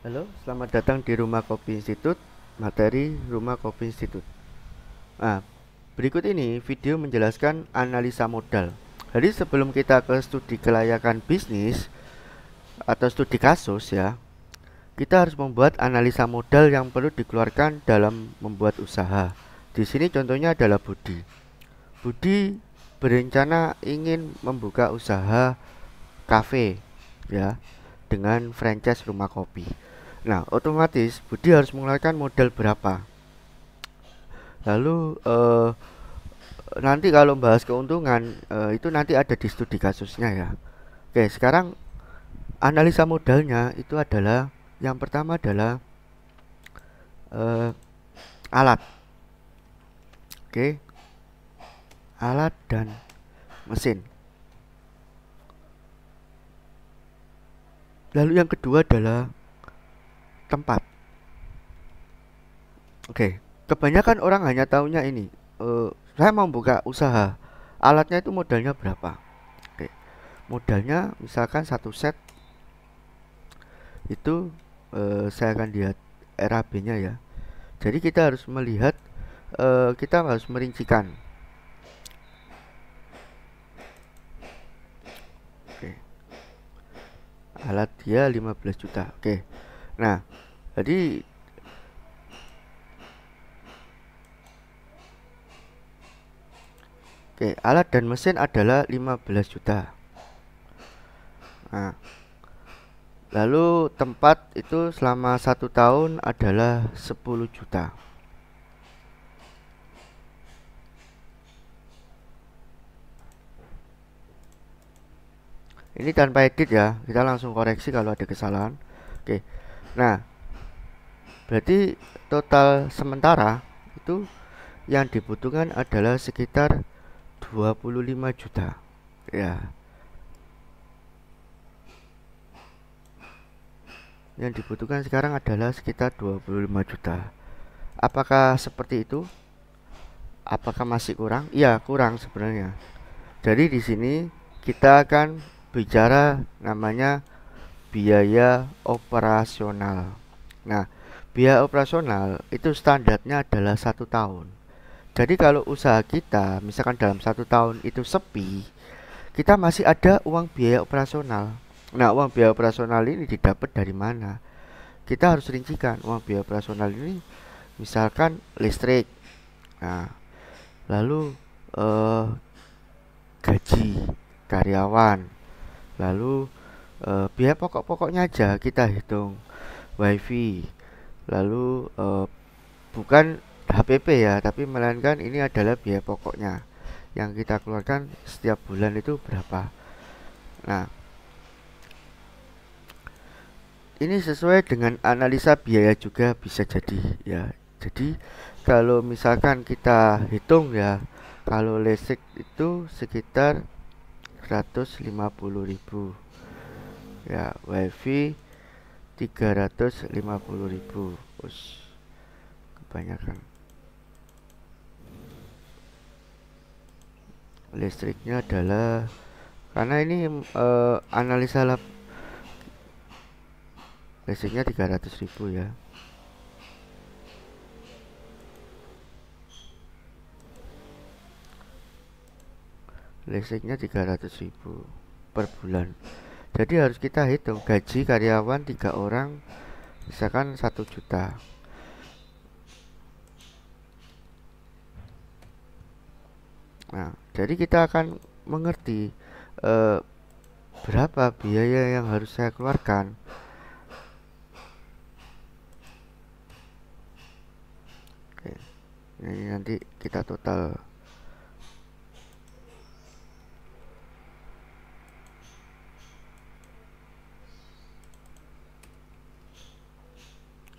Halo, selamat datang di Rumah Kopi Institut, materi Rumah Kopi Institut. Nah, berikut ini video menjelaskan analisa modal. Jadi sebelum kita ke studi kelayakan bisnis atau studi kasus ya, kita harus membuat analisa modal yang perlu dikeluarkan dalam membuat usaha. Di sini contohnya adalah Budi. Budi berencana ingin membuka usaha kafe ya dengan franchise rumah kopi. Nah, otomatis Budi harus mengeluarkan modal berapa? Lalu nanti kalau bahas keuntungan itu nanti ada di studi kasusnya ya. Oke, sekarang analisa modalnya itu adalah yang pertama adalah eh, alat. Oke, alat dan mesin. Lalu yang kedua adalah tempat. Oke, kebanyakan orang hanya tahunya ini. Saya mau buka usaha. Alatnya itu modalnya berapa? Oke, modalnya misalkan satu set itu saya akan lihat RAB-nya ya. Jadi kita harus melihat, kita harus merincikan. Oke, alat dia 15 juta. Oke. Nah, jadi oke, alat dan mesin adalah 15 juta. Nah, lalu tempat itu selama 1 tahun adalah 10 juta. Ini tanpa edit ya, kita langsung koreksi kalau ada kesalahan. Oke, nah berarti total sementara itu yang dibutuhkan adalah sekitar 25 juta. Ya, yang dibutuhkan sekarang adalah sekitar 25 juta. Apakah seperti itu? Apakah masih kurang? Iya, kurang sebenarnya. Jadi di sini kita akan bicara namanya biaya operasional. Nah, biaya operasional itu standarnya adalah 1 tahun. Jadi kalau usaha kita misalkan dalam 1 tahun itu sepi, kita masih ada uang biaya operasional. Nah, uang biaya operasional ini didapat dari mana? Kita harus rincikan uang biaya operasional ini, misalkan listrik. Nah, lalu eh, gaji karyawan, lalu biaya pokok-pokoknya aja kita hitung, wifi, lalu bukan HPP ya, tapi melainkan ini adalah biaya pokoknya yang kita keluarkan setiap bulan itu berapa. Nah, ini sesuai dengan analisa biaya juga bisa jadi ya. Jadi kalau misalkan kita hitung ya, kalau listrik itu sekitar 150.000 ya, wifi 350.000. Us, kebanyakan. Listriknya adalah karena ini analisa lab, listriknya 300.000 ya. Listriknya 300.000 per bulan. Jadi harus kita hitung gaji karyawan 3 orang misalkan 1 juta. Nah, jadi kita akan mengerti eh, berapa biaya yang harus saya keluarkan. Oke, ini nanti kita total.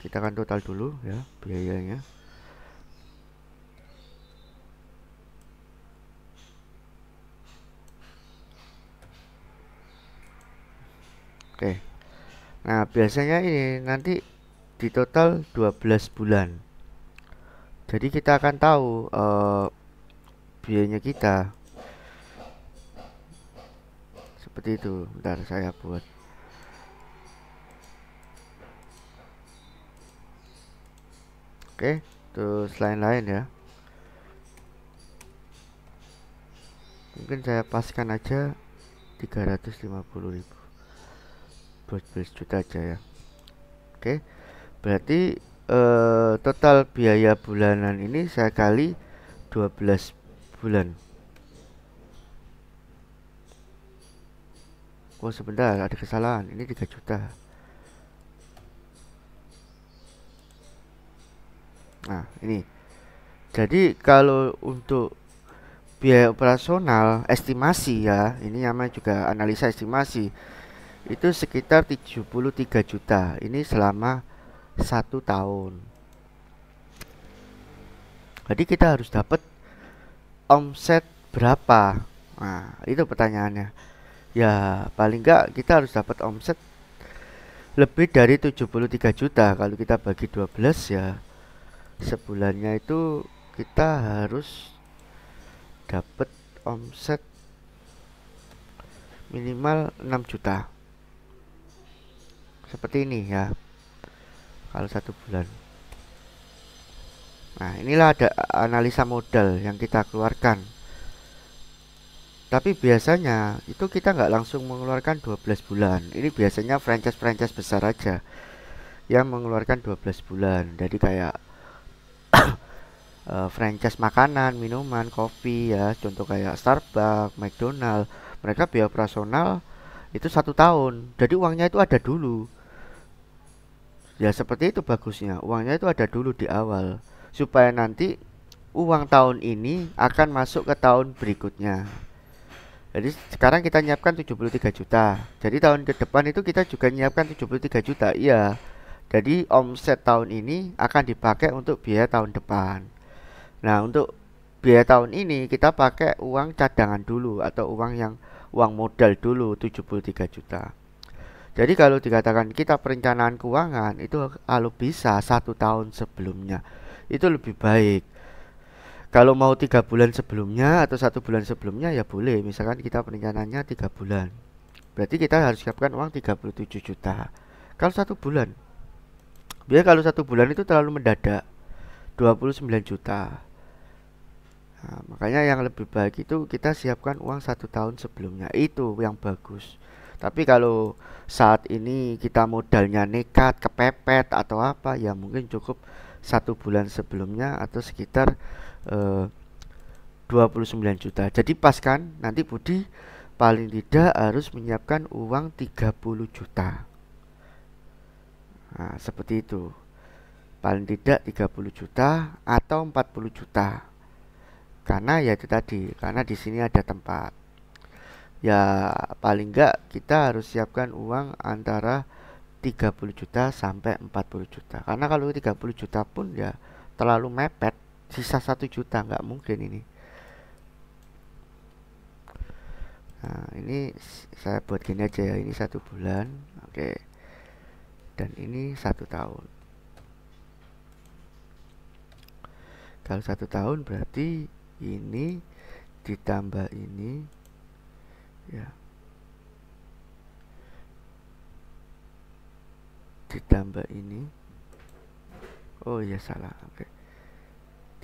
Kita akan total dulu ya biayanya. Oke. Nah, biasanya ini nanti di total 12 bulan. Jadi kita akan tahu biayanya kita seperti itu. Bentar saya buat. Oke, terus lain-lain ya. Mungkin saya paskan aja 350.000 buat 12 juta aja ya. Oke, berarti total biaya bulanan ini saya kali 12 bulan. Oh sebentar, ada kesalahan, ini 3 juta. Nah ini, jadi kalau untuk biaya operasional estimasi ya, ini namanya juga analisa estimasi, itu sekitar 73 juta. Ini selama 1 tahun. Jadi kita harus dapat omset berapa? Nah, itu pertanyaannya. Ya, paling enggak kita harus dapat omset lebih dari 73 juta. Kalau kita bagi 12 ya, sebulannya itu kita harus dapat omset minimal 6 juta. Seperti ini ya. Kalau 1 bulan. Nah, inilah ada analisa modal yang kita keluarkan. Tapi biasanya itu kita nggak langsung mengeluarkan 12 bulan. Ini biasanya franchise-franchise besar aja yang mengeluarkan 12 bulan. Jadi kayak franchise makanan, minuman, kopi ya, contoh kayak Starbucks, McDonald, mereka biaya operasional itu 1 tahun. Jadi uangnya itu ada dulu. Ya seperti itu bagusnya, uangnya itu ada dulu di awal supaya nanti uang tahun ini akan masuk ke tahun berikutnya. Jadi sekarang kita nyiapkan 73 juta. Jadi tahun ke depan itu kita juga nyiapkan 73 juta. Iya. Jadi omset tahun ini akan dipakai untuk biaya tahun depan. Nah, untuk biaya tahun ini kita pakai uang cadangan dulu atau uang modal dulu 73 juta. Jadi kalau dikatakan kita perencanaan keuangan itu kalau bisa 1 tahun sebelumnya itu lebih baik. Kalau mau 3 bulan sebelumnya atau 1 bulan sebelumnya ya boleh. Misalkan kita perencanaannya 3 bulan, berarti kita harus siapkan uang 37 juta. Kalau 1 bulan, biar kalau 1 bulan itu terlalu mendadak, 29 juta. Nah, makanya yang lebih baik itu kita siapkan uang 1 tahun sebelumnya, itu yang bagus. Tapi kalau saat ini kita modalnya nekat, kepepet atau apa, ya mungkin cukup 1 bulan sebelumnya atau sekitar eh, 29 juta. Jadi pas kan nanti Budi paling tidak harus menyiapkan uang 30 juta. Nah, seperti itu. Paling tidak 30 juta atau 40 juta. Karena ya itu tadi, karena di sini ada tempat. Ya paling enggak kita harus siapkan uang antara 30 juta sampai 40 juta. Karena kalau 30 juta pun ya terlalu mepet, sisa 1 juta nggak mungkin ini. Nah, ini saya buat gini aja ya. Ini 1 bulan, oke. Dan ini 1 tahun. Kalau 1 tahun berarti ini ditambah ini, ya. Ditambah ini. Oh ya salah, oke.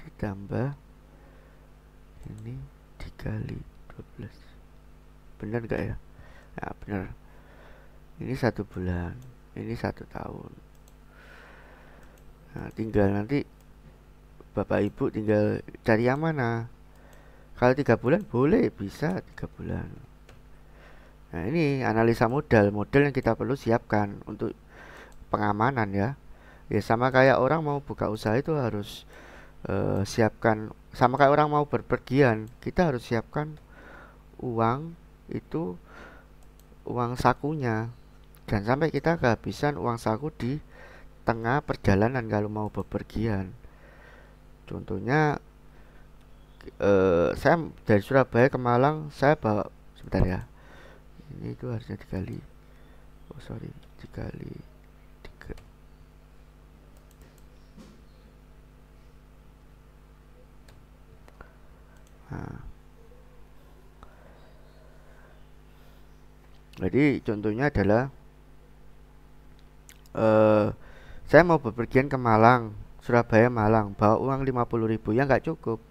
Ditambah ini dikali 12. Bener gak ya? Nah, bener. Ini 1 bulan, ini 1 tahun. Nah, tinggal nanti Bapak Ibu tinggal cari yang mana. Kalau 3 bulan boleh, bisa 3 bulan. Nah, ini analisa modal yang kita perlu siapkan untuk pengamanan ya. Ya sama kayak orang mau buka usaha itu harus siapkan, sama kayak orang mau berpergian, kita harus siapkan uang itu, uang sakunya. Jangan sampai kita kehabisan uang saku di tengah perjalanan kalau mau bepergian. Contohnya saya dari Surabaya ke Malang, saya bawa, sebentar ya, ini itu harusnya dikali, oh sorry, dikali 3. Nah, jadi contohnya adalah saya mau bepergian ke Malang Surabaya Malang bawa uang 50.000 ya nggak cukup.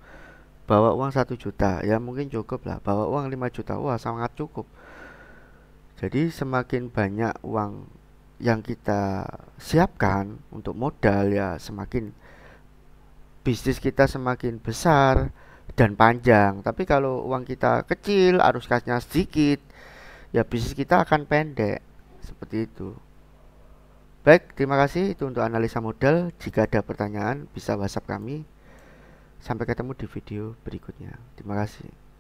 Bawa uang 1 juta ya mungkin cukup lah. Bawa uang 5 juta wah sangat cukup. Jadi semakin banyak uang yang kita siapkan untuk modal ya semakin bisnis kita semakin besar dan panjang. Tapi kalau uang kita kecil, arus kasnya sedikit, ya bisnis kita akan pendek. Seperti itu. Baik, terima kasih itu untuk analisa modal. Jika ada pertanyaan bisa WhatsApp kami. Sampai ketemu di video berikutnya. Terima kasih.